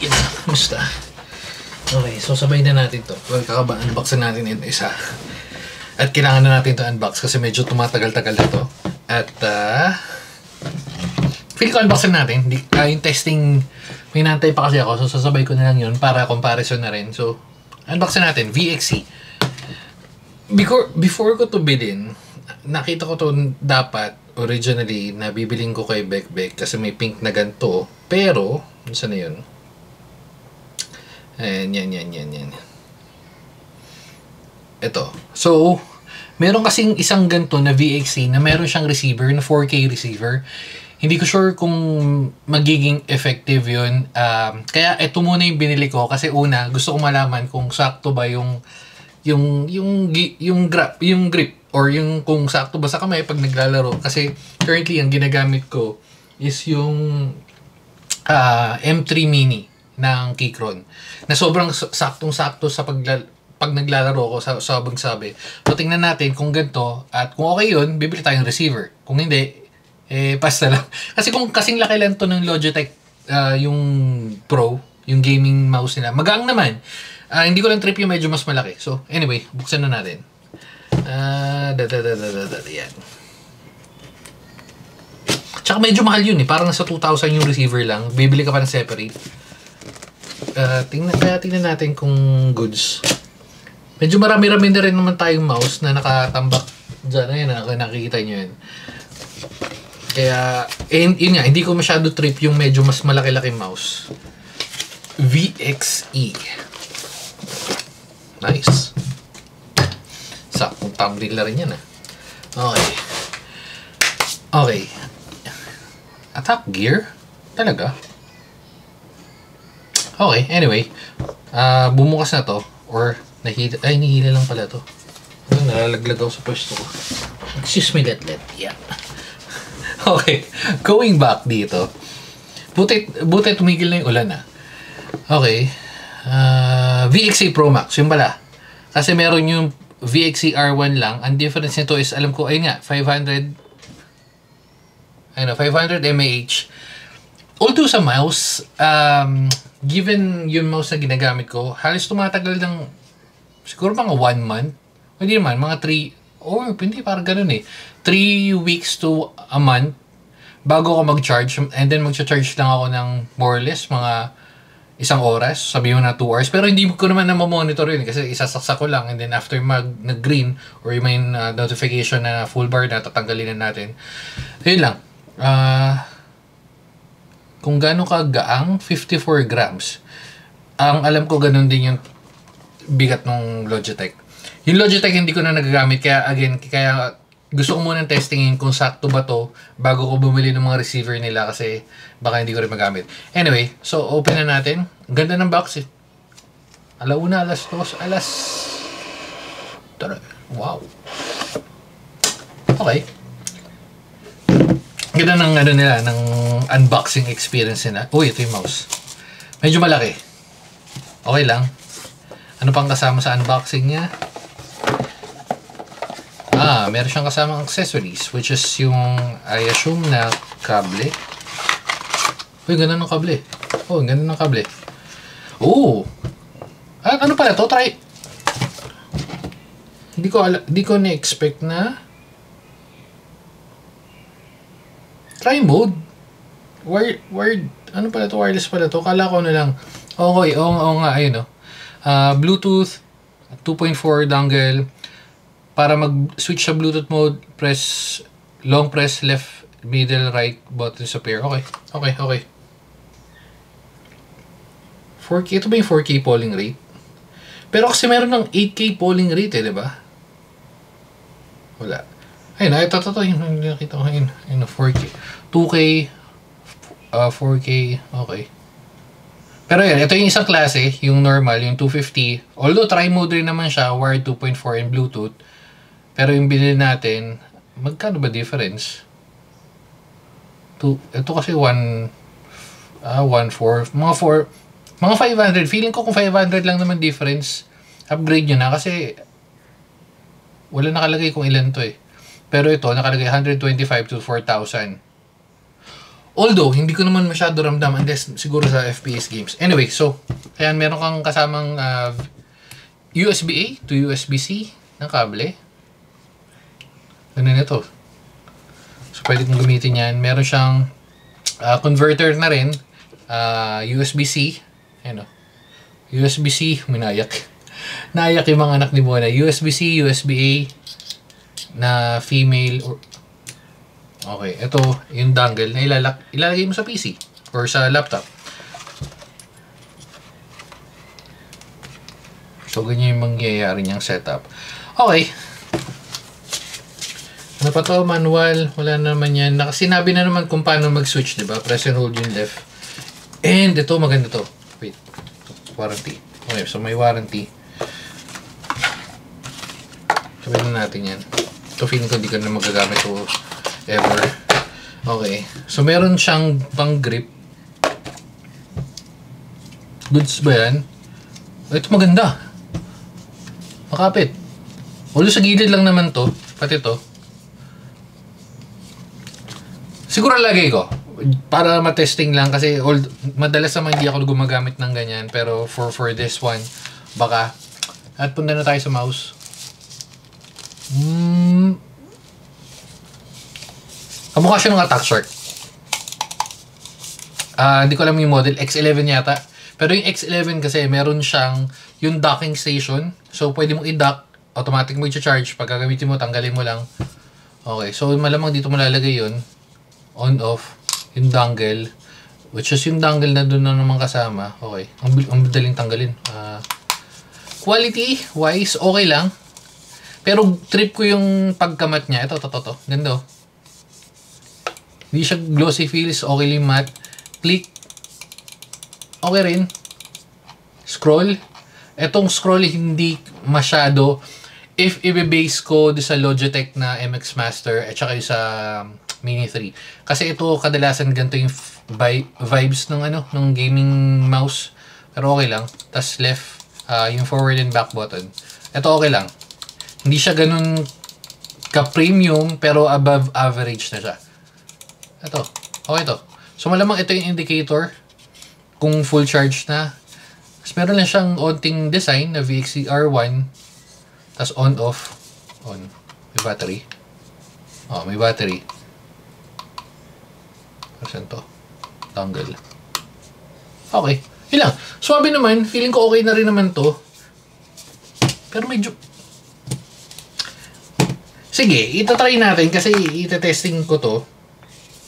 Yun na, kamusta? Okay, so sabay na natin to. Well, unboxin natin yung isa. At kailangan na natin to unbox kasi medyo tumatagal-tagal na to. At, feel ko unboxin natin. Yung testing, may nantay pa kasi ako. So, sasabay ko na lang yun para comparison na rin. So, unboxin natin. VXC. Before ko to bilhin, nakita ko to dapat originally na bibiling ko kay Bekbek kasi may pink na ganito. Pero, saan na yun? Ayan, yan. Ito. So, meron kasing isang ganito na VXC na meron siyang receiver, na 4K receiver. Hindi ko sure kung magiging effective yun. Kaya ito muna yung binili ko kasi una, gusto ko malaman kung sakto ba yung grip or yung kung sakto ba sa kamay pag naglalaro. Kasi currently, ang ginagamit ko is yung M3 Mini ng Keychron na sobrang saktong-sakto sa pag naglalaro ko sa sabi. So, tingnan natin kung ganito at kung okay yun, bibili tayong receiver. Kung hindi, pass na lang. Kasi kung kasing laki lang to ng Logitech, yung Pro, yung gaming mouse nila, magaang naman. Hindi ko lang trip yung medyo mas malaki. So, anyway, buksan na natin. Yan. Tsaka medyo mahal yun eh. Parang nasa 2,000 yung receiver lang. Bibili ka pa ng separate. Tingnan natin kung goods. Medyo marami-rami na rin naman tayong mouse na nakatambak dyan. Ayan, nakikita nyo yun. Kaya, yun nga, hindi ko masyado trip yung medyo mas malaki-laki mouse. VXE. Nice. Saktong thumbnail na rin yan ah. Okay. Attack gear? Talaga? Okay, anyway. Bumukas na to. Or, nihila lang pala to. Nalalaglag ako sa pwesto ko. Excuse me, let. Yeah. Okay, going back dito. Buti tumigil na yung ulan ah. Okay. VXC Pro Max, yun pala. Kasi meron yung VXC R1 lang. Ang difference nito is, alam ko, ayun nga, 500 mAh. Although sa mouse, given yung mouse na ginagamit ko, halos tumatagal ng siguro mga 1 month. Hindi naman, mga 3, or hindi, parang ganun eh. 3 weeks to a month bago ako mag-charge. And then mag-charge lang ako ng more or less mga 1 oras. Sabi mo na 2 hours. Pero hindi ko naman na monitor yun kasi isasaksak ko lang. And then after nag-green or may notification na full bar na tatanggalin na natin. Yun lang. Kung gaano ka gaang, 54 grams. Ang alam ko ganun din yung bigat ng Logitech. Yung Logitech hindi ko na nagagamit kaya gusto ko munang testingin kung sakto ba to bago ko bumili ng mga receiver nila kasi baka hindi ko rin magamit. Anyway, so open na natin. Ang ganda ng box eh. Alauna, alas 2, wow. Okay. Ganda ng ng unboxing experience nila. Uy, ito yung mouse. Medyo malaki. Okay lang. Ano pang kasama sa unboxing niya? Meron siyang kasamang accessories, which is yung, I assume na kable. Uy, ganda ng kable. Oh, ganda ng kable. Oh! Ano pala to? Try. Hindi ko na-expect na try mode. Wired, ano pala to? Wireless pala to. Kala ko na lang. Okay, oo nga, ayun o. Bluetooth, 2.4 dongle. Para mag-switch sa Bluetooth mode, long press left, middle, right button sa pair. Okay. 4K, ito ba yung 4K polling rate? Pero kasi meron ng 8K polling rate eh, di ba? Wala. Ayun, ito, yung nakita ko ngayon. Ayun, 4K. 2K, 4K, okay. Pero yan, ito yung isang klase, yung normal, yung 250. Although tri-mode rin naman siya, wired 2.4 and Bluetooth. Pero yung binili natin, magkano ba difference? Ito kasi 1.4, mga 500. Feeling ko kung 500 lang naman difference, upgrade nyo na kasi wala nakalagay kung ilan to eh. Pero ito, nakalagay 125 to 4,000. Although, hindi ko naman masyado ramdam unless siguro sa FPS games. Anyway, so, ayan, meron kang kasamang USB-A to USB-C na kable. Ganun ito. So, pwede kong gamitin yan. Meron siyang converter na rin. USB-C. Ayan o. USB-C. Minayak. Naiyak yung mga anak ni Mona. USB-C, USB-A na female. Okay, ito yung dongle na ilalagay mo sa PC or sa laptop. So, ganyan yung mangyayari niyang setup. Okay. Ano pa to? Manual. Wala naman yan. Sinabi na naman kung paano mag-switch, diba? Press and hold yung left. And ito, maganda to. Wait. Warranty. Okay, so may warranty. Sabihin na natin yan. Ito, feeling ko hindi ko na magagamit ito ever. Okay. So, meron siyang pang grip. Goods ba yan? Ito maganda. Makapit. Although sa gilid lang naman to. Pati to. Siguro lagay ko. Para matesting lang. Kasi madalas naman hindi ako gumagamit ng ganyan. Pero for this one, baka. At punta na tayo sa mouse. Kamukha siya ng attack shark. Hindi ko alam yung model. X11 yata. Pero yung X11 kasi meron siyang yung docking station. So, pwede mong i-dock. Automatic mo i-charge. Pag gagamitin mo, tanggalin mo lang. Okay. So, malamang dito mo lalagay yun. On, off. Yung dongle. Which is yung dongle na doon na naman kasama. Okay. Ang madaling tanggalin. Quality wise, okay lang. Pero trip ko yung pagkamat niya. Ito. Ganda oh. Hindi siya glossy feels, okay lang matte. Click, okay rin. Scroll. Etong scroll hindi masyado. If i-base ko sa Logitech na MX Master at saka yung sa Mini 3. Kasi ito kadalasan ganito yung vibes ng gaming mouse. Pero okay lang. Tapos left, yung forward and back button. Ito okay lang. Hindi siya ganun ka-premium pero above average na siya. Ito. Okay to. So, malamang ito yung indicator kung full charge na. Tapos, meron lang siyang onting design na VXCR1. Tapos, on, off. On. May battery. Oh, may battery. Saan to? Dongle. Okay. Yun lang. Swabe naman. Feeling ko okay na rin naman to. Pero medyo... Sige, itatry natin kasi itetesting ko to.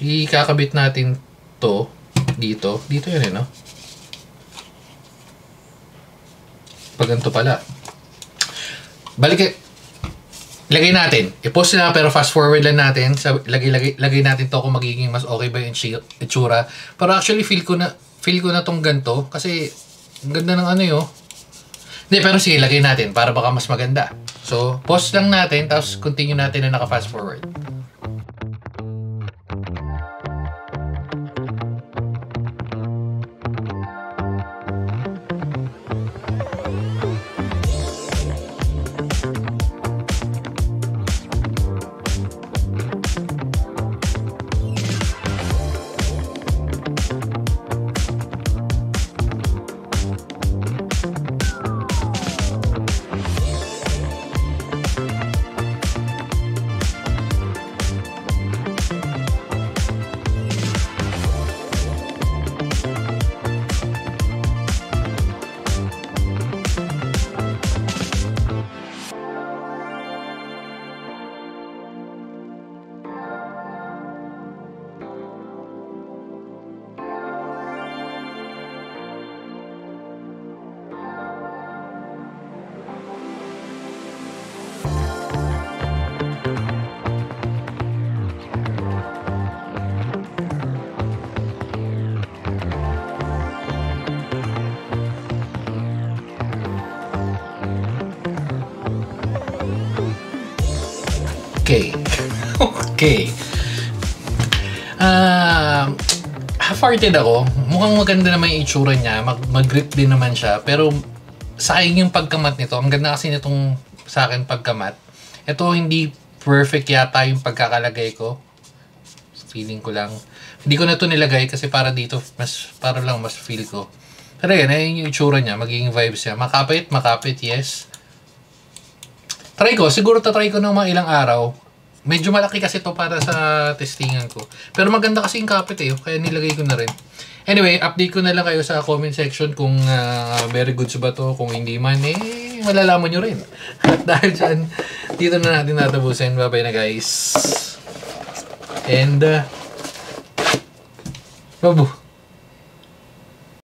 Ikakabit natin to dito. Dito yun no? Pag ganito pala. Lagay natin. I-post na pero fast forward lang natin. Lagay natin to kung magiging mas okay ba yung itsura. Pero actually feel ko na tong ganito. Kasi ang ganda ng ano yun. Hindi, pero sige, lagay natin para baka mas maganda. So, pause lang natin tapos continue natin na naka-fast forward. Okay. Half-hearted ako. Mukhang maganda naman yung itsura niya. Mag-grip din naman siya. Pero sayang yung pagkamat nito. Ang ganda kasi nitong sa akin pagkamat. Ito hindi perfect yata yung pagkakalagay ko. Feeling ko lang. Hindi ko na to nilagay kasi para dito, para lang mas feel ko. Pero yan, ayun yung itsura niya, magiging vibes niya. Makapit, yes. Try ko, siguro tatry ko ng mga ilang araw. Medyo malaki kasi to para sa testingan ko. Pero maganda kasi yung kapit kaya nilagay ko na rin. Anyway, update ko na lang kayo sa comment section kung very goods ba to. Kung hindi man, malalaman nyo rin. At dahil dyan, dito na natin natapusin. Bye-bye na guys. And, babu.